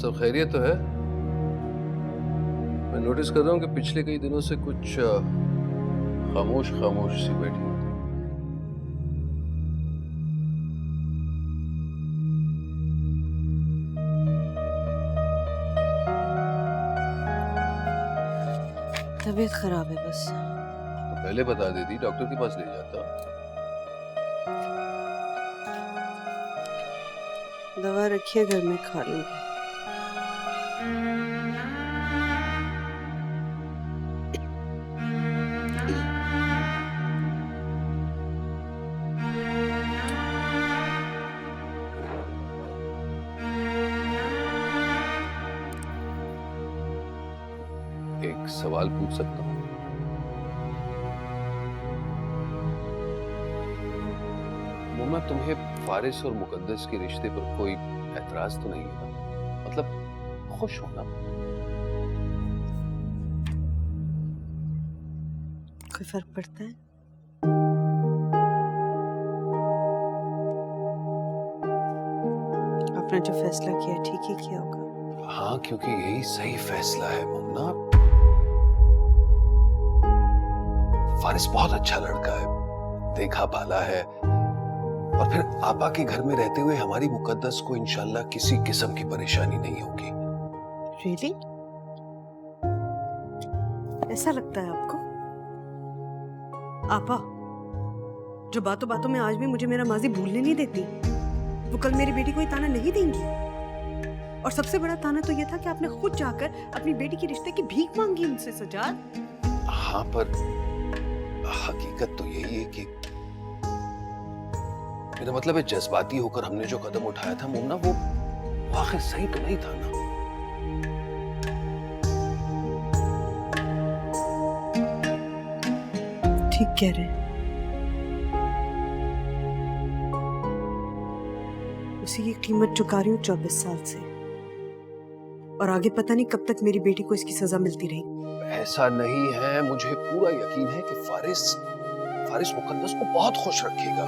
सब खैरियत तो है? मैं नोटिस कर रहा हूँ कि पिछले कई दिनों से कुछ खामोश खामोश सी बैठी हो। तबीयत खराब है बस। तो पहले बता देती, डॉक्टर के पास ले जाता। दवा रखिए घर में, खा लूंगी। एक सवाल पूछ सकता हूँ? मुन्ना, तुम्हें फारिस और मुकद्दस के रिश्ते पर कोई एतराज तो नहीं है ना? मतलब खुश हो ना? कोई फर्क पड़ता है? आपने जो फैसला किया ठीक ही किया होगा। हाँ, क्योंकि यही सही फैसला है मुन्ना। फारिस बहुत अच्छा लड़का है, देखा भाला है, और फिर आपा के घर में रहते हुए हमारी मुकद्दस को इंशाल्लाह किसी किस्म की परेशानी नहीं होगी। रियली? ऐसा लगता है आपको? आपा जो बातों बातों में आज भी मुझे मेरा माजी भूलने नहीं देती, वो कल मेरी बेटी को ये ताना नहीं देंगी। और सबसे बड़ा ताना तो ये था कि आपने खुद जाकर अपनी बेटी के रिश्ते की भीख मांगी उनसे। सजाद, हाँ, पर हकीकत तो यही है कि मेरा मतलब है, जज्बाती होकर हमने जो कदम उठाया था मुन्ना, वो आखिर सही तो नहीं था ना? ठीक कह रहे हैं। उसी की कीमत चुका रही हूँ 24 साल से, और आगे पता नहीं कब तक मेरी बेटी को इसकी सजा मिलती रही। ऐसा नहीं है, मुझे पूरा यकीन है कि फारिस मुकद्दस को बहुत खुश रखेगा।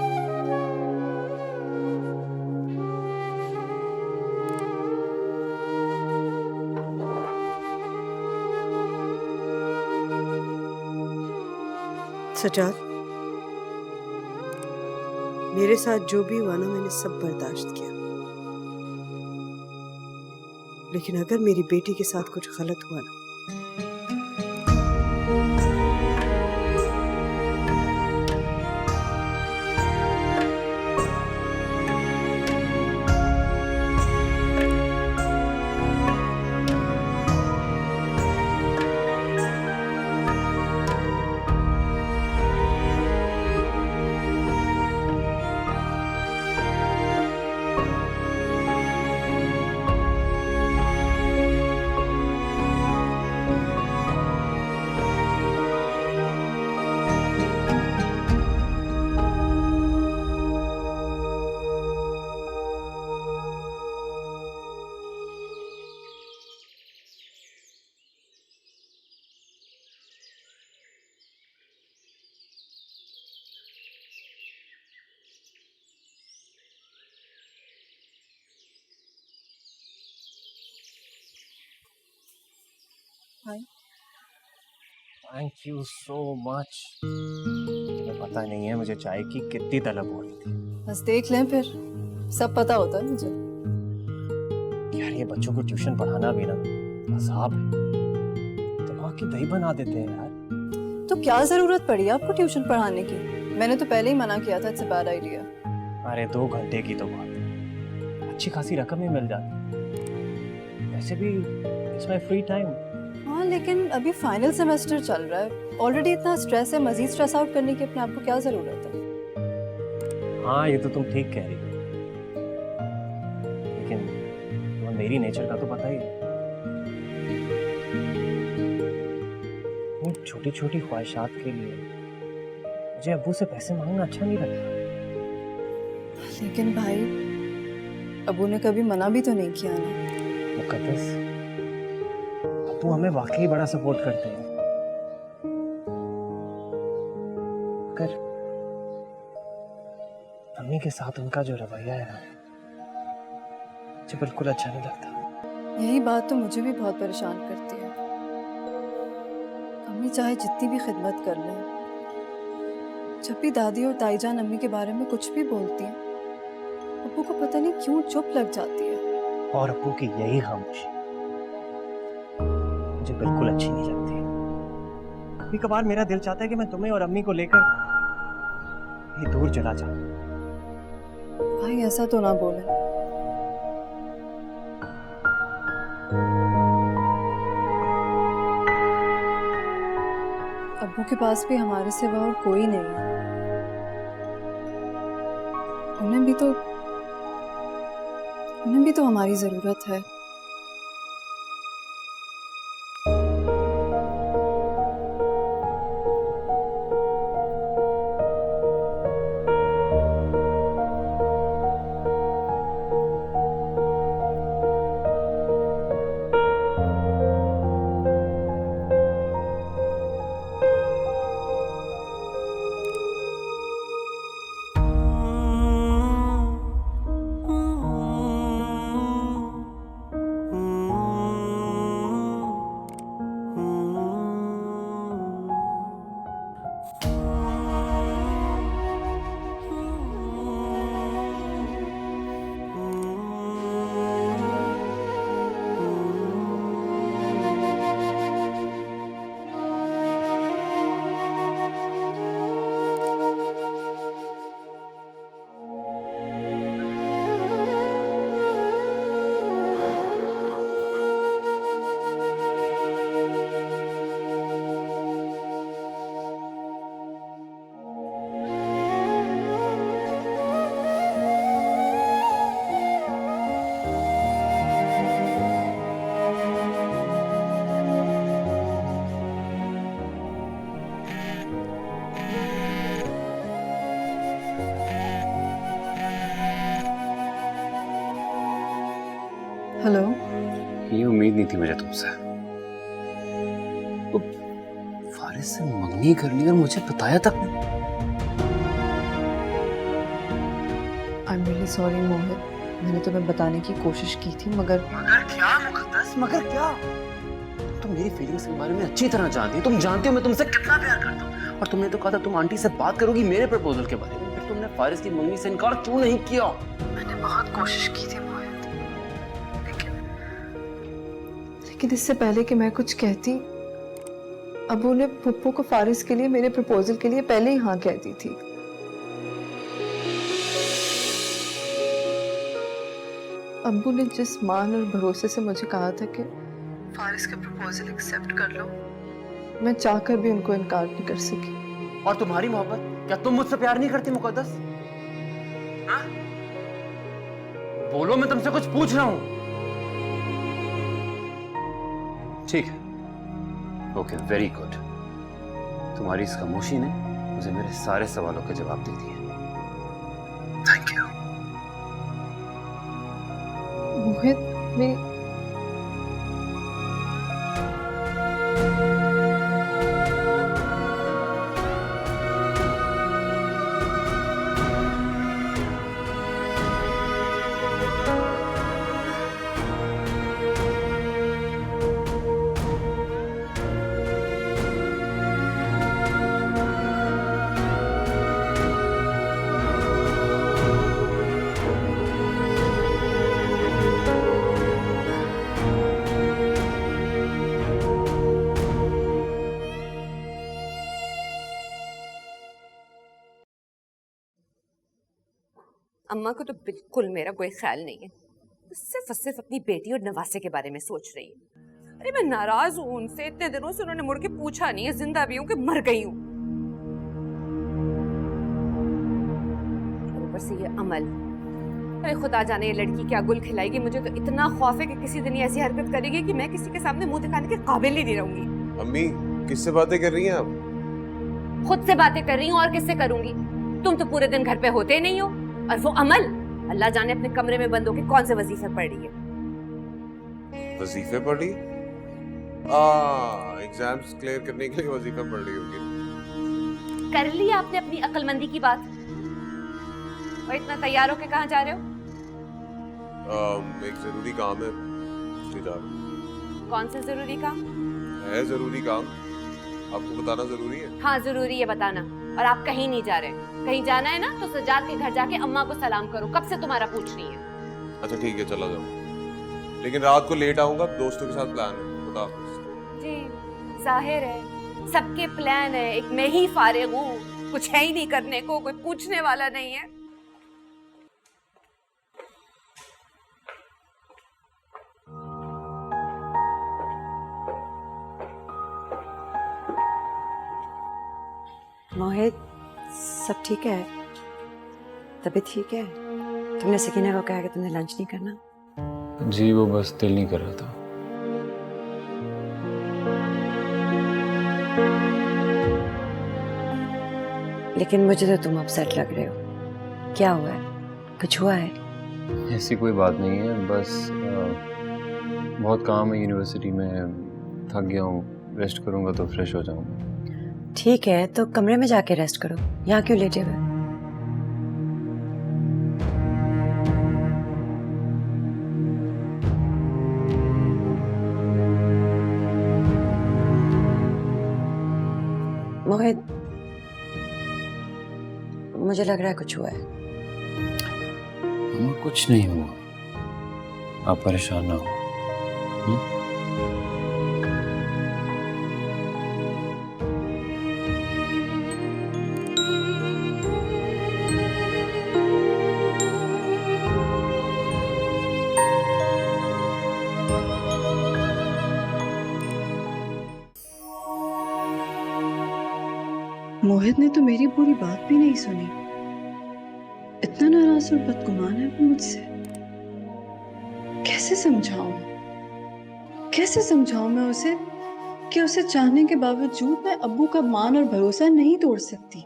सजाद, मेरे साथ जो भी हुआ ना, मैंने सब बर्दाश्त किया, लेकिन अगर मेरी बेटी के साथ कुछ गलत हुआ ना, थैंक यू सो मच। तुम्हें पता नहीं है मुझे चाय की कितनी तलब हो रही थी। बस देख लें फिर, सब पता होता है मुझे। यार ये बच्चों को ट्यूशन पढ़ाना भी ना अज़ाब है, दिमाग की दही बना देते हैं यार। तो क्या जरूरत पड़ी आपको ट्यूशन पढ़ाने की? मैंने तो पहले ही मना किया था, इट्स अ बैड आइडिया। अरे 2 घंटे की तो बात है, अच्छी खासी रकम ही मिल जाती। वैसे भी इट्स माय फ्री टाइम। हाँ, लेकिन अभी फाइनल सेमेस्टर चल रहा है, ऑलरेडी इतना स्ट्रेस है, मजीद स्ट्रेस आउट करने की अपने आप को क्या जरूरत है? हाँ, ये तो तुम ठीक कह रही हो, लेकिन तुम्हें मेरी नेचर का तो पता ही है। उन छोटी छोटी ख्वाहिशात के लिए मुझे अब्बू से पैसे मांगना अच्छा नहीं लगता। लेकिन भाई, अबू ने कभी मना भी तो नहीं किया ना। मुकद्दस, अब्बू हमें वाकई बड़ा सपोर्ट करते हैं। कर अम्मी के साथ उनका जो रवैया है ना, मुझे बिल्कुल अच्छा नहीं लगता। यही बात तो मुझे भी बहुत परेशान करती है। अम्मी चाहे जितनी भी खिदमत कर लें, जब भी दादी और ताईजान अम्मी के बारे में कुछ भी बोलती हैं, अब्बू को पता नहीं क्यों चुप लग जाती है। और अप्पू की यही खामोशी मुझे बिल्कुल अच्छी नहीं लगती। कभी कभार मेरा दिल चाहता है कि मैं तुम्हें और अम्मी को लेकर कहीं दूर चला जाऊं। भाई ऐसा तो ना बोले। अब्बू के पास भी हमारे सिवा और कोई नहीं है। उन्हें भी तो हमारी जरूरत है। हेलो। ये उम्मीद नहीं थी मुझे तुमसे। तो फारिस से मंगनी कर ली और मुझे बताया तक नहीं। आई एम रियली सॉरी मोहित, मैंने तुम्हें बताने की कोशिश की थी मगर क्या मुकद्दस, मगर क्या? तुम मेरी फीलिंग्स के बारे में अच्छी तरह जानती हो। तुम जानती हो मैं तुमसे कितना प्यार करता हूँ। और तुमने तो कहा था तुम आंटी से बात करोगी मेरे प्रपोजल के बारे में। फिर तुमने फारिस की मंगनी से इनकार क्यों नहीं किया? मैंने बहुत कोशिश की थी मोहित, लेकिन इससे पहले कि मैं कुछ कहती, अबू ने पुप्पो को फारिस के लिए मेरे प्रपोजल के लिए पहले ही हाँ कह दी थी। अब्बू ने जिस मान और भरोसे से मुझे कहा था कि फारिस का प्रपोजल एक्सेप्ट कर लो, मैं चाहकर भी उनको इनकार नहीं कर सकी। और तुम्हारी मोहब्बत, क्या तुम मुझसे प्यार नहीं करती मुकद्दस? हाँ? बोलो, मैं तुमसे कुछ पूछ रहा हूं। ठीक है, ओके, वेरी गुड। तुम्हारी इस खामोशी ने मुझे मेरे सारे सवालों के जवाब दे दिए। Thank you. मोहित, मैं अम्मा को तो बिल्कुल मेरा कोई ख्याल नहीं है। सिर्फ और सिर्फ अपनी बेटी और नवासे के बारे में सोच रही है। अरे मैं नाराज हूँ उनसे, इतने दिनों से उन्होंने मुड़ के पूछा नहीं है जिंदा भी हूँ कि मर गई हूँ। ऊपर से ये अमल, अरे खुदा जाने ये लड़की क्या गुल खिलाएगी। मुझे तो इतना खौफ है कि किसी दिन ऐसी हरकत करेगी कि मैं किसी के सामने मुंह दिखाने के काबिल ही नहीं रहूंगी। अम्मी, किससे बातें कर रही हैं आप? खुद से बातें कर रही हूँ, और किससे करूंगी? तुम तो पूरे दिन घर पे होते नहीं हो। और वो अमल, अल्लाह जाने अपने कमरे में बंद होके कौन से वजीफे पढ़ रही है। वजीफे पढ़ रही? एग्जाम्स क्लियर करने के लिए वजीफा पढ़ रही होगी। कर ली आपने अपनी अक्लमंदी की बात? और इतना तैयार होके कहाँ जा रहे हो? एक जरूरी काम है, इसलिए जा रहा हूँ। कौन सा जरूरी काम? है जरूरी काम, आपको बताना जरूरी है। हाँ जरूरी है बताना। और आप कहीं नहीं जा रहे, कहीं जाना है ना तो सजाद के घर जाके अम्मा को सलाम करो, कब से तुम्हारा पूछ रही है। अच्छा ठीक है, चला जाऊँ, लेकिन रात को लेट आऊंगा, दोस्तों के साथ प्लान है। खुदा हाफिज़। जी जाहिर है सबके प्लान है, एक मैं ही फारिग हूँ, कुछ है ही नहीं करने को, कोई पूछने वाला नहीं है। मोहित सब ठीक है? तबीयत ठीक है? तुमने सकीना को कहा कि तुमने लंच नहीं करना? जी वो बस दिल नहीं कर रहा था। लेकिन मुझे तो तुम अपसेट लग रहे हो, क्या हुआ है? कुछ हुआ है? ऐसी कोई बात नहीं है, बस बहुत काम है यूनिवर्सिटी में, थक गया हूँ, रेस्ट करूँगा तो फ्रेश हो जाऊँगा। ठीक है तो कमरे में जाके रेस्ट करो, यहाँ क्यों लेटे हुए? मोहित मुझे लग रहा है कुछ हुआ है। कुछ नहीं हुआ, आप परेशान ना हो। मोहित ने तो मेरी पूरी बात भी नहीं सुनी। इतना नाराज और बदगुमान है वो मुझसे। कैसे समझाऊं मैं उसे कि उसे चाहने के बावजूद मैं अब्बू का मान और भरोसा नहीं तोड़ सकती।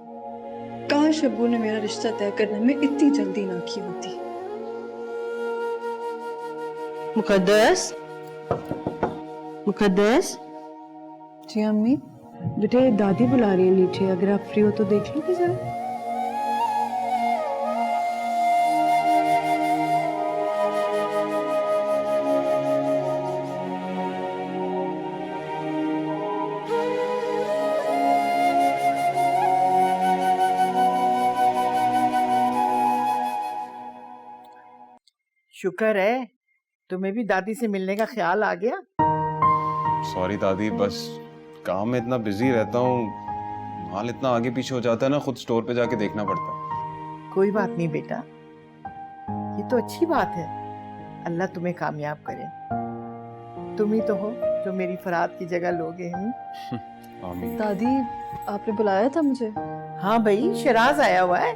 काश अब्बू ने मेरा रिश्ता तय करने में इतनी जल्दी ना की होती। मुकद्दस जी अम्मी। बेटे दादी बुला रही है नीचे, अगर आप फ्री हो तो देख लीजिए जरा। शुक्र है तुम्हें भी दादी से मिलने का ख्याल आ गया। सॉरी दादी, बस काम में इतना बिजी रहता हूँ, माल इतना आगे पीछे हो जाता है ना, खुद स्टोर पे जाके देखना पड़ता है। कोई बात नहीं बेटा, ये तो अच्छी बात है। अल्लाह तुम्हें कामयाब करे। तुम ही तो हो जो मेरी फराद की जगह लोगे। आमीन। दादी आपने बुलाया था मुझे? हाँ भाई, शराज आया हुआ है,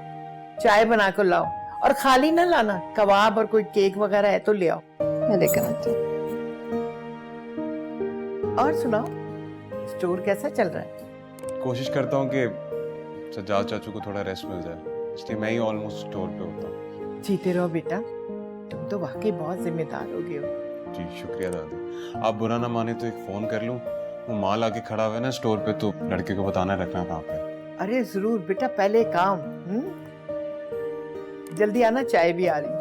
चाय बना कर लाओ, और खाली ना लाना, कबाब और कोई केक वगैरह है तो ले आओ। मैं लेकर आती हूँ। और सुनाओ, स्टोर कैसा चल रहा है? कोशिश करता हूँ कि सज्जाद चाचू को थोड़ा रेस्ट मिल जाए, इसलिए मैं ही ऑलमोस्ट स्टोर पे होता हूँ। जीते रहो बेटा, तुम तो वाकई बहुत जिम्मेदार हो गए हो। जी शुक्रिया दादी। आप बुरा ना माने तो एक फोन कर लूँ? वो माल आके खड़ा हुआ है ना स्टोर पे, तो लड़के को बताना रखना कहाँ पे। अरे जरूर बेटा, पहले काम। जल्दी आना, चाय भी आ रही है।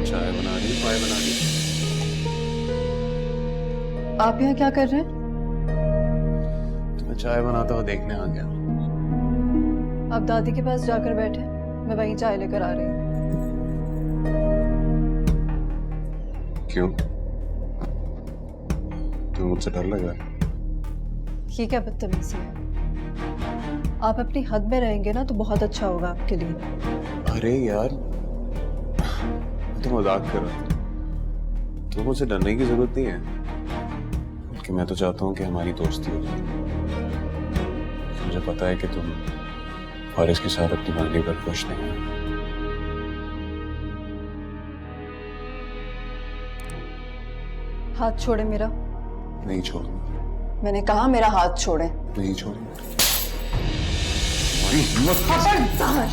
चाय बना दी, पाए बना दी। आप यहाँ क्या कर रहे हैं? तो मैं चाय बनाता हुआ देखने आ गया। आप दादी के पास जाकर बैठे, मैं वहीं चाय लेकर आ रही हूँ। क्यों? क्यों, मुझसे डर लग रहा है? ये क्या बदतमीजी है? आप अपनी हद में रहेंगे ना तो बहुत अच्छा होगा आपके लिए। अरे यार, मैं तो मजाक कर रहा था, तो मुझसे डरने की जरूरत नहीं है। कि मैं तो चाहता हूँ कि हमारी दोस्ती हो जाए। मुझे पता है कि तुम फारिस के साथ अपनी मंगनी पर खुश नहीं हो। हाथ छोड़े मेरा। नहीं छोड़ूंगा। मैंने कहा मेरा हाथ छोड़े। नहीं छोड़ूंगा। तुम्हारी हिम्मत खबरदार!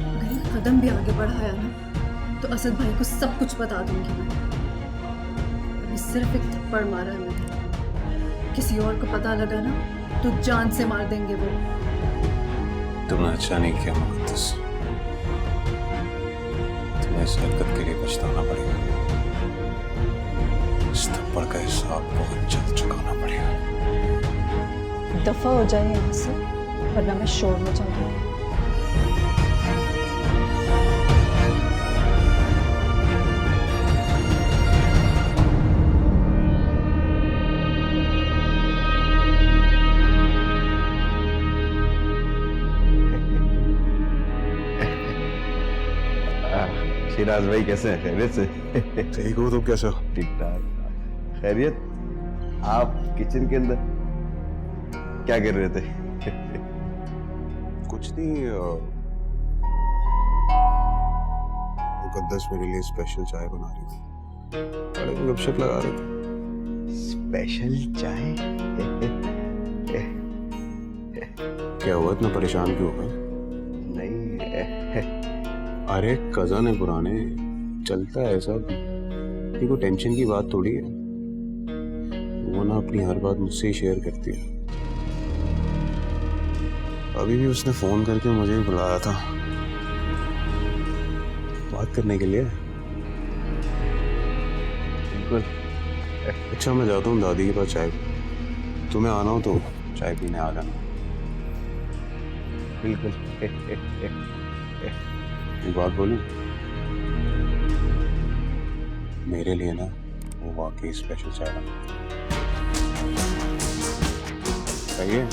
अगर एक कदम भी आगे बढ़ाया ना तो असद भाई को सब कुछ बता दूंगी मैं। अभी सिर्फ एक थप्पड़ मारा है मैंने। किसी और को पता लगा ना तो जान से मार देंगे वो। तुमने अच्छा नहीं किया मुकद्दस। तुम्हें इस हरकत के लिए पछताना पड़ेगा। इस थप्पड़ का हिसाब बहुत जल्द चुकाना पड़ेगा। दफा हो जाए यहाँ से वरना मैं शोर में जाऊंगी। शिराज भाई कैसे हैं? खैरियत से? ठीक हो? तुम कैसे हो? ठीक ठाक। खैरियत? आप किचन के अंदर क्या कर रहे थे? कुछ नहीं, मुकद्दस मेरे लिए स्पेशल चाय बना रही थी, बड़े गपशप लगा रहे थे। स्पेशल चाय? क्या हुआ, इतना परेशान क्यों हो? नहीं। अरे कजन है पुराने, चलता है सब। ये कोई टेंशन की बात थोड़ी है। वो ना अपनी हर बात मुझसे ही शेयर करती है। अभी भी उसने फोन करके मुझे भी बुलाया था बात करने के लिए। बिल्कुल। अच्छा मैं जाता हूँ दादी के पास चाय। तुम्हें आना हो तो चाय पीने आ जाना। बिल्कुल। एक बात बोलूं, मेरे लिए ना वो वाकई स्पेशल चाय बना। सही है?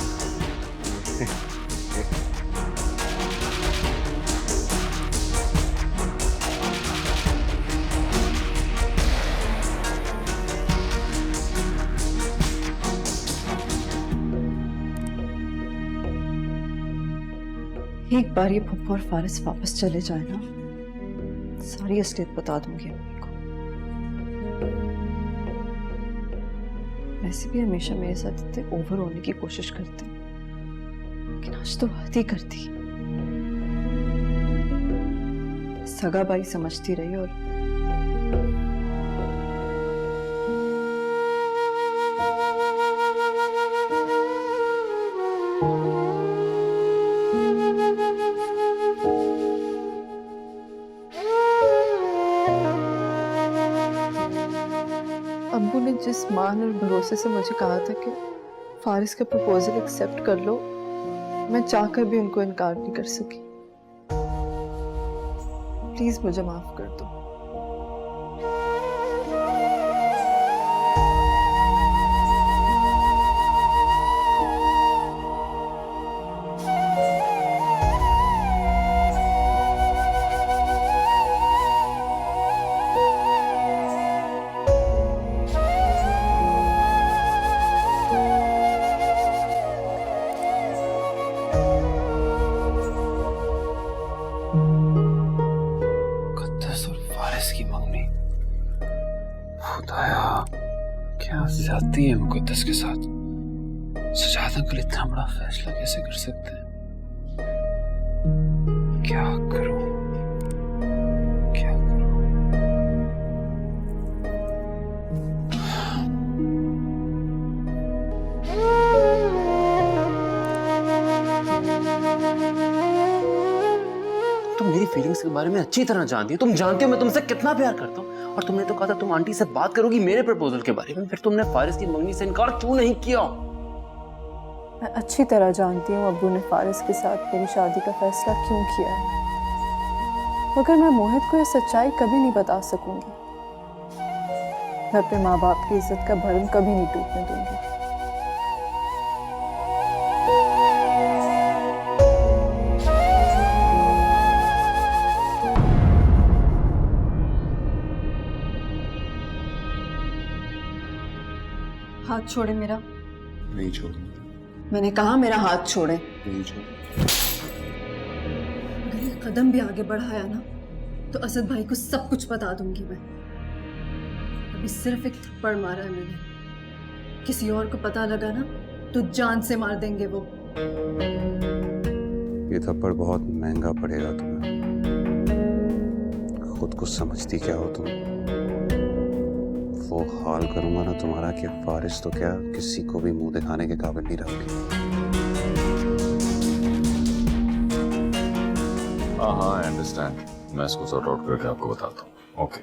एक बार ये पप्पू और फारिस वापस चले जाए ना सारी असलियत बता दूंगी अम्मी को। वैसे भी हमेशा मेरे साथ इतने ओवर होने की कोशिश करते लेकिन आज तो बात ही करती। सगा बाई समझती रही और अब्बू ने जिस मान और भरोसे से मुझे कहा था कि फारिस का प्रपोजल एक्सेप्ट कर लो, मैं चाहकर भी उनको इनकार नहीं कर सकी। प्लीज मुझे माफ कर दो। की मंगनी। खुदाया, क्या ज्यादती है मुकद्दस के साथ। सजाद अंकल इतना बड़ा फैसला कैसे कर सकते हैं? क्या करूं, क्या करूं? तुम मेरी फीलिंग्स के बारे में अच्छी तरह जानती हो। तुम जानती हो मैं तुमसे कितना प्यार करता हूँ। और तुमने तो कहा था तुम आंटी से बात करोगी मेरे प्रपोजल के बारे में, फिर तुमने फारिस की मंगनी से इनकार क्यों नहीं किया? मैं अच्छी तरह जानती हूँ अब्बू ने फारिस के साथ मेरी शादी का फैसला क्यों किया है, मगर मैं मोहित को यह सच्चाई कभी नहीं बता सकूंगी। मैं अपने माँ बाप की इज्जत का भरम कभी नहीं टूटने दूंगी। छोड़े मेरा। नहीं छोड़ूंगा। मैंने कहा मेरा हाथ छोड़े। नहीं छोड़। अगर ये कदम भी आगे बढ़ाया ना तो असद भाई को सब कुछ बता दूंगी मैं। अभी सिर्फ एक थप्पड़ मारा है मैंने, किसी और को पता लगा ना तो जान से मार देंगे वो। ये थप्पड़ बहुत महंगा पड़ेगा तुम्हें। खुद को समझती क्या हो तुम? वो हाल करूंगा ना तुम्हारा कि फारिस तो क्या किसी को भी मुंह दिखाने के काबिल नहीं रहोगे। हाँ आई अंडरस्टैंड। मैं इसको सॉर्ट आउट करके आपको बताता हूँ। ओके।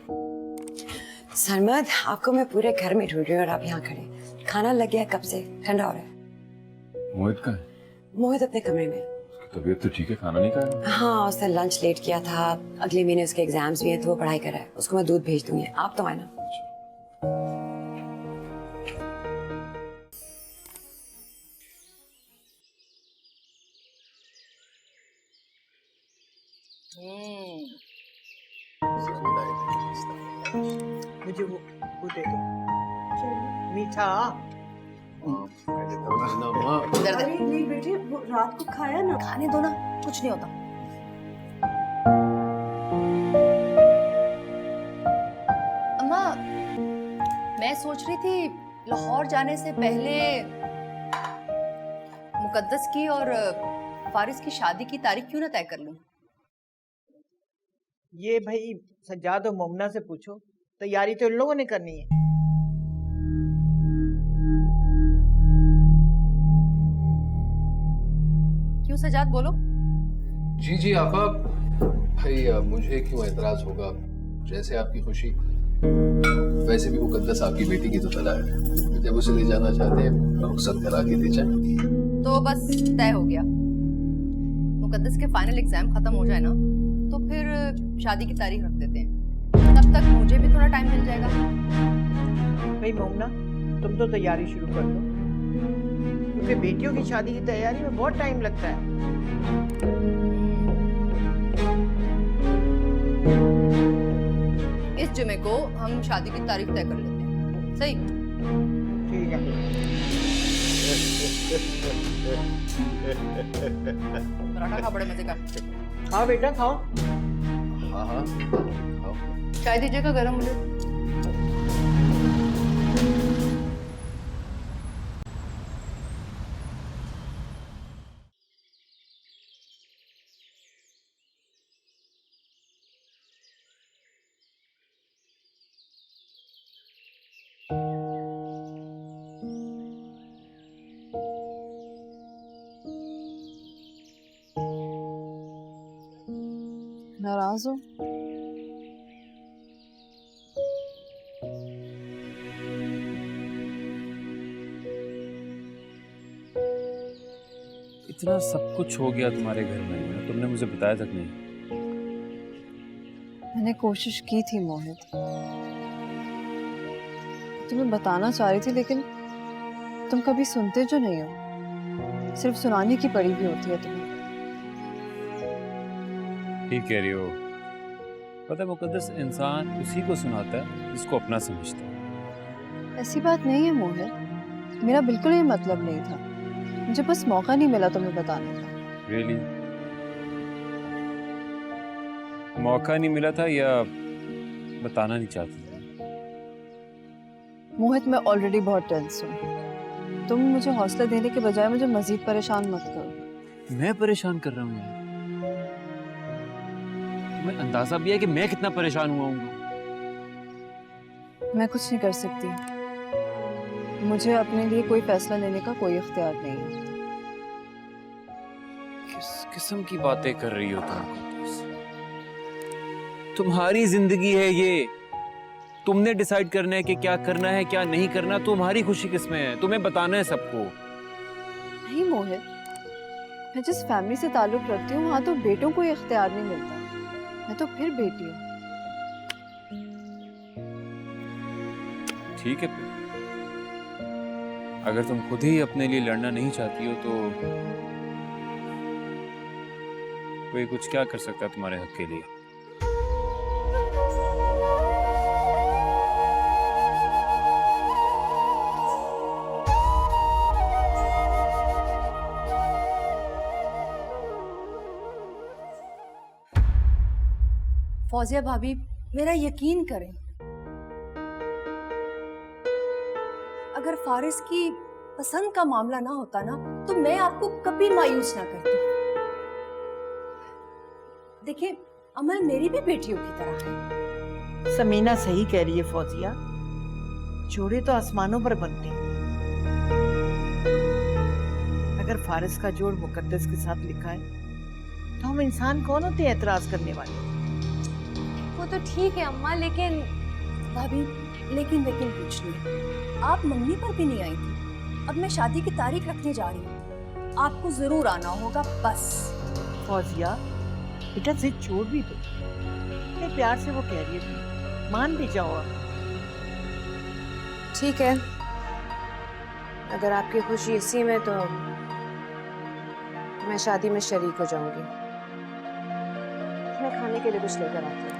सरमद, आपको मैं पूरे घर में ढूंढ रही हूँ और आप यहाँ खड़े। खाना लग गया कब से, ठंडा हो रहा है। मोहित का है? मोहित अपने कमरे में। उसकी तबीयत तो ठीक है, खाना नहीं खाया? हाँ, उसने लंच लेट किया था। अगले महीने उसके एग्जाम्स भी हैं तो वो पढ़ाई कर रहा है। उसको मैं दूध भेज दूंगी, आप तो आए ना। मुझे वो दे दो मीठा। अरे नहीं बेटे, वो रात को खाया ना। खाने दो ना, कुछ नहीं होता। अम्मा, मैं सोच रही थी लाहौर जाने से पहले मुकद्दस की और फारिस की शादी की तारीख क्यों ना तय कर लूं? ये भाई सज्जाद और मोमना से पूछो, तैयारी तो इन लोगों ने करनी है। क्यों सजाद, बोलो। जी जी आपा, भाई मुझे क्यों एतराज होगा? जैसे आपकी खुशी, वैसे भी मुकद्दस आपकी बेटी की तो तला है। जब उसे ले जाना चाहते हैं रुखसत करा के दे जाए। तो बस तय हो गया। मुकद्दस के फाइनल एग्जाम खत्म हो जाए ना तो फिर शादी की तारीख रख देते हैं। तब तक मुझे भी थोड़ा टाइम मिल जाएगा। भाई मोमना, तुम तो तैयारी शुरू कर दो, क्योंकि बेटियों की शादी की तैयारी में बहुत टाइम लगता है। इस जुमे को हम शादी की तारीख तय कर लेते हैं, सही? ठीक है। पराठा खा, बड़े मजे का। हाँ बेटा खाओ। हाँ हाँ खाओ। चाय दीजिएगा गरम मुझे। नाराज हो? इतना सब कुछ हो गया तुम्हारे घर में, तुमने मुझे बताया तक नहीं। मैंने कोशिश की थी मोहित, तुम्हें बताना चाह रही थी, लेकिन तुम कभी सुनते जो नहीं हो। सिर्फ सुनाने की पड़ी भी होती है तुम्हें। ठीक कह रही हो। पता है मुकद्दस, इंसान उसी को सुनाता है जिसको अपना समझता है। ऐसी बात नहीं है मोहित, मेरा बिल्कुल ये मतलब नहीं था। मुझे बस मौका नहीं मिला तुम्हें बताने का। रियली? मौका नहीं मिला था या बताना नहीं चाहती थी? मोहित, मैं ऑलरेडी बहुत टेंस हूँ। तुम मुझे हौसला देने के बजाय मुझे मजीद परेशान मत करो। मैं परेशान कर रहा हूँ यार? तुम्हें अंदाजा भी है कि मैं कितना परेशान हुआ हूँ? मैं कुछ नहीं कर सकती। मुझे अपने लिए कोई फैसला लेने का कोई इख्तियार नहीं है। किस किस्म की बातें कर रही हो तुम मुकद्दस? तुम्हारी जिंदगी है ये, तुमने डिसाइड करना है कि क्या करना है क्या नहीं करना। तुम्हारी खुशी किसमें है? तुम्हें बताना है सबको। नहीं मोहित, मैं जिस फैमिली से ताल्लुक रखती हूँ वहाँ तो बेटों को इख्तियार नहीं मिलता। मैं तो फिर बेटी हूँ। ठीक है, फिर अगर तुम खुद ही अपने लिए लड़ना नहीं चाहती हो तो कोई कुछ क्या कर सकता है तुम्हारे हक के लिए? फौजिया भाभी, मेरा यकीन करें, अगर फारिस की पसंद का मामला ना होता ना तो मैं आपको कभी मायूस ना करती। देखिए, अमल मेरी भी बेटियों की तरह है। समीना सही कह रही है फौजिया, जोड़े तो आसमानों पर बनते हैं। अगर फारिस का जोड़ मुकद्दस के साथ लिखा है तो हम इंसान कौन होते हैं एतराज करने वाले? वो तो ठीक है अम्मा, लेकिन भाभी, लेकिन कुछ नहीं। आप मंगनी पर भी नहीं आई थी, अब मैं शादी की तारीख रखने जा रही हूँ, आपको जरूर आना होगा बस। फौजिया बेटा जिद छोड़ भी दो, इतने प्यार से वो कह रही है, मान भी जाओ आप। ठीक है, अगर आपकी खुशी इसी में तो मैं शादी में शरीक हो जाऊंगी। मैं खाने के लिए कुछ लेकर आती हूँ।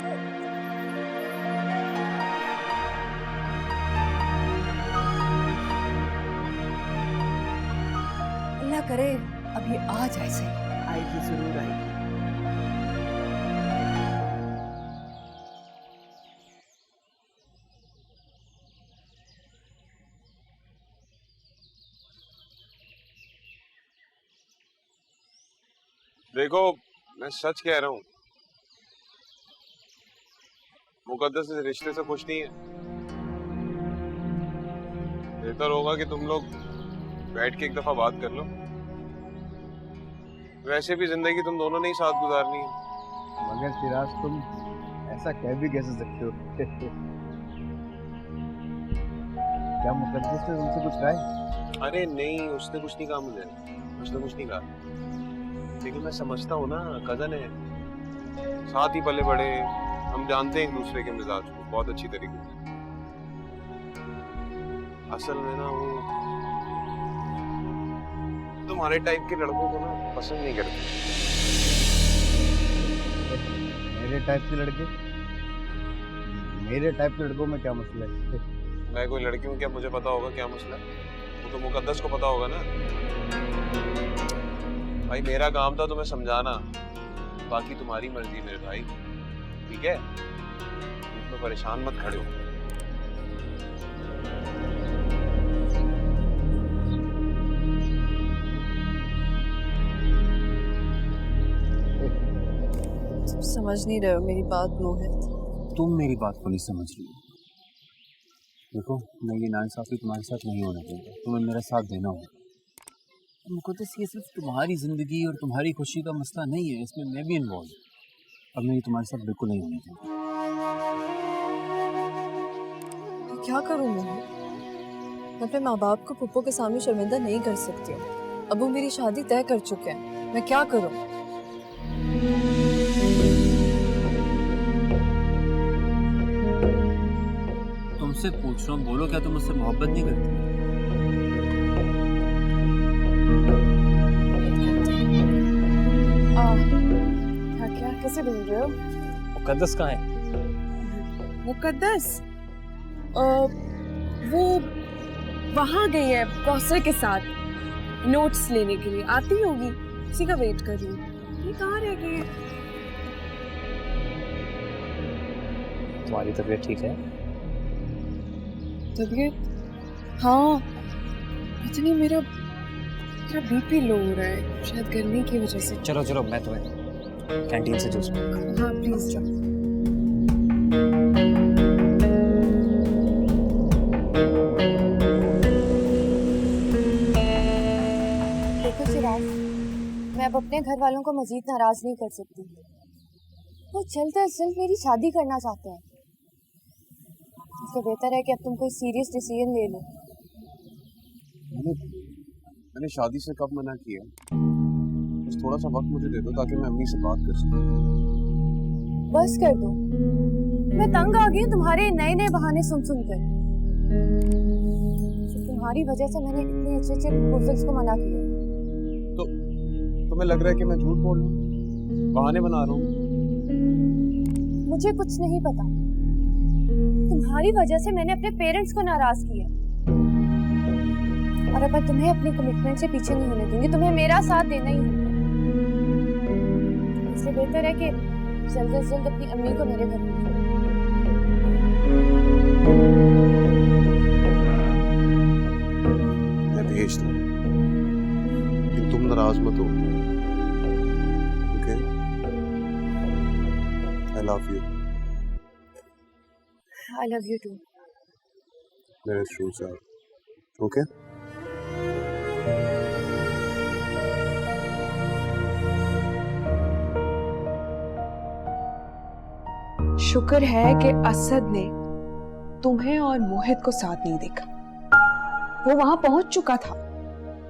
अल्लाह करे अभी आ जाए सही। आएगी, जरूर आएगी। देखो, मैं सच कह रहा हूँ, मुकद्दस इस रिश्ते से खुश नहीं है। बेहतर होगा कि तुम लोग बैठ के एक दफा बात कर लो। वैसे भी जिंदगी तुम दोनों ने ही साथ गुजारनी है। मगर सिराज, तुम ऐसा कह भी कैसे सकते हो? क्या मुकद्दस ने तुमसे कुछ कहा है? अरे नहीं, उसने कुछ नहीं कहा मुझे, उसने कुछ नहीं कहा। लेकिन मैं समझता हूँ ना, कजन है, साथ ही पले बड़े, हम जानते हैं एक दूसरे के मिजाज को बहुत अच्छी तरीके से। असल में ना वो तुम्हारे टाइप के लड़कों को ना पसंद नहीं करते। मेरे टाइप के लड़के? मेरे टाइप के लड़कों में क्या मसला है? मैं कोई लड़की हूँ क्या मुझे पता होगा क्या मसला है? वो तो मुकद्दस को पता होगा ना। भाई मेरा काम था तुम्हें समझाना, बाकी तुम्हारी मर्जी मेरे भाई, ठीक है? इसमें परेशान मत खड़े हो। समझ नहीं रहे हो मेरी बात मोहित। तुम मेरी बात को नहीं समझ रही हो। देखो, मैं ये नाइंसाफी तुम्हारे साथ नहीं होना चाहिए, तुम्हें मेरा साथ देना होगा। मुकद्दस, ये सिर्फ तुम्हारी जिंदगी और तुम्हारी खुशी का मसला नहीं है, इसमें मैं भी इन्वॉल्व हूँ। अब मैं ये तुम्हारे साथ बिल्कुल नहीं होनी चाहिए। तो क्या करूँ मैं अपने माँ बाप को पुप्पो के सामने शर्मिंदा नहीं कर सकती हूँ। अब वो मेरी शादी तय कर चुके हैं, मैं क्या करूँ? तुमसे पूछ रहा हूँ, बोलो, क्या तुम मुझसे मोहब्बत नहीं करती? क्या कैसे बोल रहे हो? मुकद्दस कहाँ है? मुकद्दस वो वहाँ गई है कौसर के साथ नोट्स लेने के लिए, आती होगी, उसी का वेट कर रही हूँ। ये कहाँ रह गई? तुम्हारी तबीयत ठीक है? तबीयत? हाँ, इतनी मेरा बीपी लो हो रहा है, शायद गर्मी की वजह से। चलो चलो, मैं तुम्हें कैंटीन से जूस। हाँ प्लीज जाओ। देखो चिराग, मैं अब अपने घर वालों को मजीद नाराज नहीं कर सकती। वो जल्द अज जल्द मेरी शादी करना चाहते हैं, इसलिए बेहतर है कि अब तुम कोई सीरियस डिसीजन ले लो। मैंने शादी से कब मना किया? बस थोड़ा सा वक्त मुझे दे दो ताकि मैं अम्मी से बात कर सकूं। बस कर दो, मैं तंग आ गई तुम्हारे नए नए बहाने सुन कर। तुम्हारी वजह से मैंने इतने अच्छे अच्छे प्रपोजल्स को मना किया। तो तुम्हें लग रहा है कि मैं झूठ बोल रहा हूँ, बहाने बना रहा हूँ? मुझे कुछ नहीं पता, तुम्हारी वजह से मैंने अपने पेरेंट्स को नाराज किया, और अब मैं तुम्हें अपनी कमिटमेंट से पीछे नहीं होने दूंगी। तुम्हें मेरा साथ देना ही होगा, इसलिए बेहतर है कि जल्द से जल्द अपनी अम्मी को मेरे घर में छोड़ो। मैं भेज दूँ, लेकिन तुम नाराज मत हो। Okay, I love you. I love you too. मेरे शू से ओके। शुक्र है कि असद ने तुम्हें और मोहित को साथ नहीं देखा। वो वहां पहुंच चुका था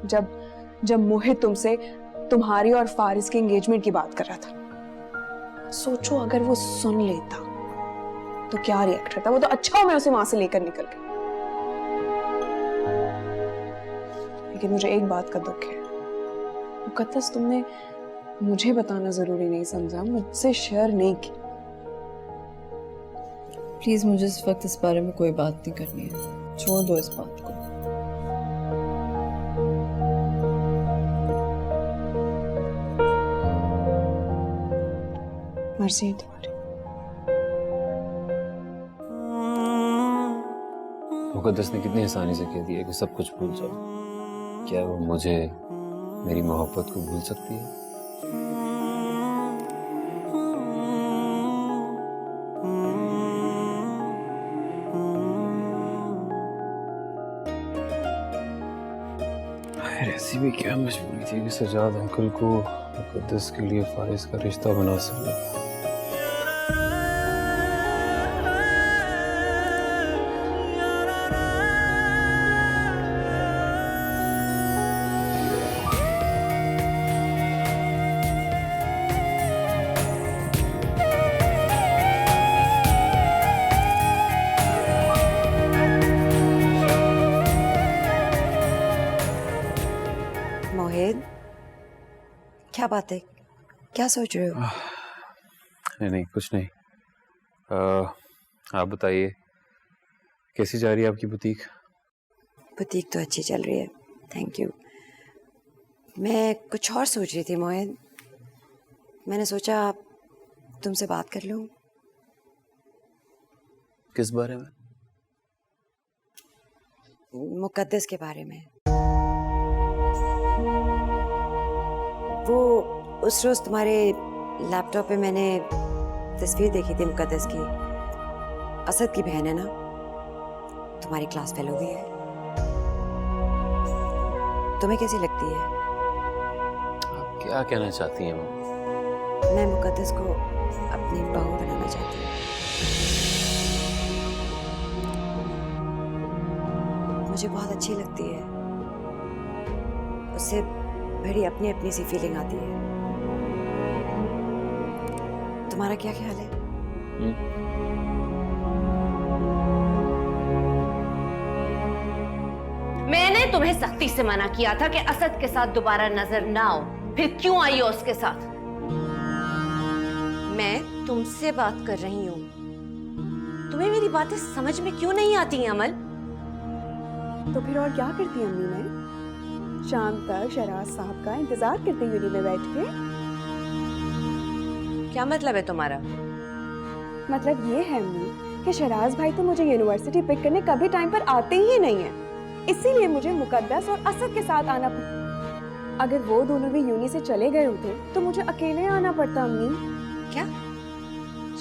जब मोहित तुमसे तुम्हारी और फारिस के एंगेजमेंट की बात कर रहा था। सोचो अगर वो सुन लेता तो क्या रिएक्ट करता। वो तो अच्छा हो मैं उसे वहां से लेकर निकल गई। लेकिन मुझे एक बात का दुख है, मुकद्दस तुमने मुझे बताना जरूरी नहीं समझा, मुझसे शेयर नहीं की। प्लीज मुझे इस वक्त इस बारे में कोई बात नहीं करनी है, छोड़ दो इस बात को। मर्जी है तुम्हारी। मुकद्दस ने कितनी आसानी से कह दिया कि सब कुछ भूल जाओ। क्या वो मुझे, मेरी मोहब्बत को भूल सकती है? ऐसी भी क्या मजबूरी थी कि सजाद अंकल को मुकद्दस के लिए फारिस का रिश्ता बना सके। मोहित, क्या बात है, क्या सोच रहे हो? नहीं कुछ नहीं। आप बताइए कैसी जा रही है आपकी बुटीक? बुटीक तो अच्छी चल रही है, थैंक यू। मैं कुछ और सोच रही थी मोहित, मैंने सोचा तुमसे बात कर लूं। किस बारे में? मुकद्दस के बारे में। वो उस रोज तुम्हारे लैपटॉप पे मैंने तस्वीर देखी थी मुकद्दस की। असद की बहन है ना, तुम्हारी क्लास फेलो भी है। तुम्हें कैसी लगती है? आप क्या कहना चाहती हैं? मैं मुकद्दस को अपनी बहू बनाना चाहती हूँ। मुझे बहुत अच्छी लगती है, उससे बड़ी अपनी अपनी सी फीलिंग आती है। तुम्हारा क्या ख्याल है? मैंने तुम्हें सख्ती से मना किया था कि असद के साथ दोबारा नजर ना आओ, फिर क्यों आई हो उसके साथ? मैं तुमसे बात कर रही हूँ, तुम्हें मेरी बातें समझ में क्यों नहीं आती हैं अमल? तो फिर और क्या करती अम्मी? मैं शाम तक शराज साहब का इंतजार करती यूनी में बैठ के। क्या मतलब है तुम्हारा? मतलब ये है अम्मी कि शराज भाई तो मुझे यूनिवर्सिटी पिक करने कभी टाइम पर आते ही नहीं है, इसीलिए मुझे मुकद्दस और असद के साथ आना पड़ता। अगर वो दोनों भी यूनी से चले गए होते तो मुझे अकेले आना पड़ता अम्मी। क्या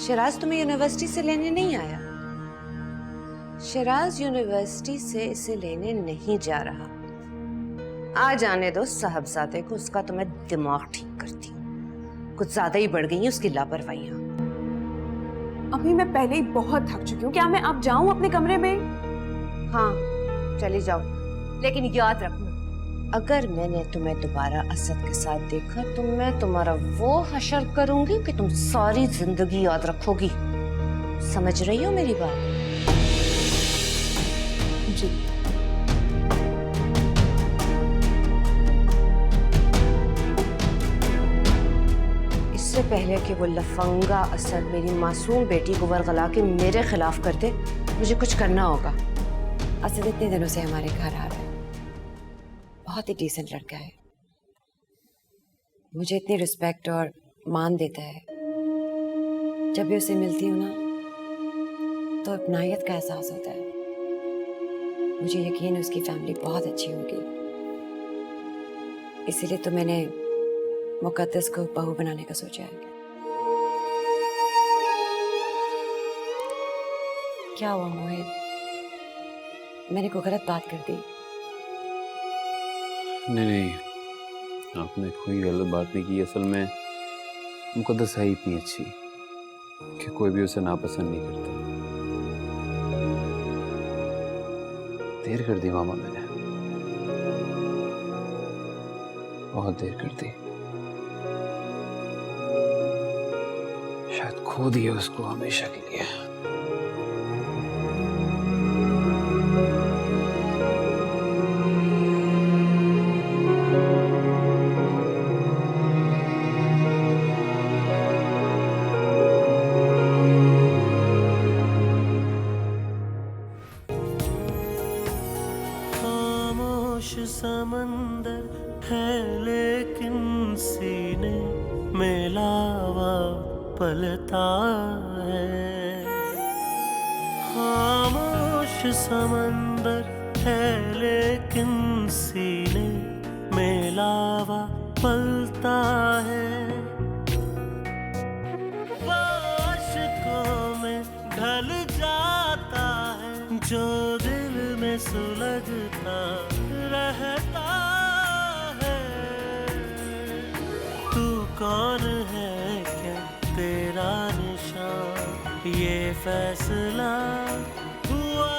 शराज तुम्हें यूनिवर्सिटी से लेने नहीं आया? शराज यूनिवर्सिटी से इसे लेने नहीं जा रहा। आ जाने दो साहबजादे को, उसका तो मैं दिमाग ठीक करती हूँ। कुछ ज्यादा ही बढ़ गई है उसकी लापरवाहियां। अभी मैं पहले ही बहुत थक चुकी हूँ, क्या मैं अब जाऊँ अपने कमरे में? हाँ चली जाओ, लेकिन याद रखना अगर मैंने तुम्हें दोबारा असद के साथ देखा तो मैं तुम्हारा वो हशर करूंगी कि तुम सारी जिंदगी याद रखोगी। समझ रही हो मेरी बात? जी। इससे पहले कि वो लफंगा असद मेरी मासूम बेटी को वरगला के मेरे खिलाफ करते, मुझे कुछ करना होगा। असद इतने दिनों से हमारे घर आ रहा है, बहुत ही डिसेंट लड़का है, मुझे इतनी रिस्पेक्ट और मान देता है। जब भी उसे मिलती हूँ ना तो अपनायत का एहसास होता है। मुझे यकीन है उसकी फैमिली बहुत अच्छी होगी, इसीलिए तो मैंने मुकद्दस को बहू बनाने का सोचा है। क्या हुआ मोहित, मैंने कोई गलत बात कर दी? नहीं, आपने कोई गलत बात नहीं की। असल में मुकद्दस है इतनी अच्छी कि कोई भी उसे नापसंद नहीं करता। देर कर दी मामा मैंने, बहुत देर कर दी। शायद खो दिया उसको हमेशा के लिए। समंदर है लेकिन सीने में लावा पलता है। खामोश समंदर है लेकिन सीने में लावा पलता है। आशिकों में ढल जाता है जो दिल में सुलगता रहता है। तू कौन है क्या तेरा निशान, ये फैसला हुआ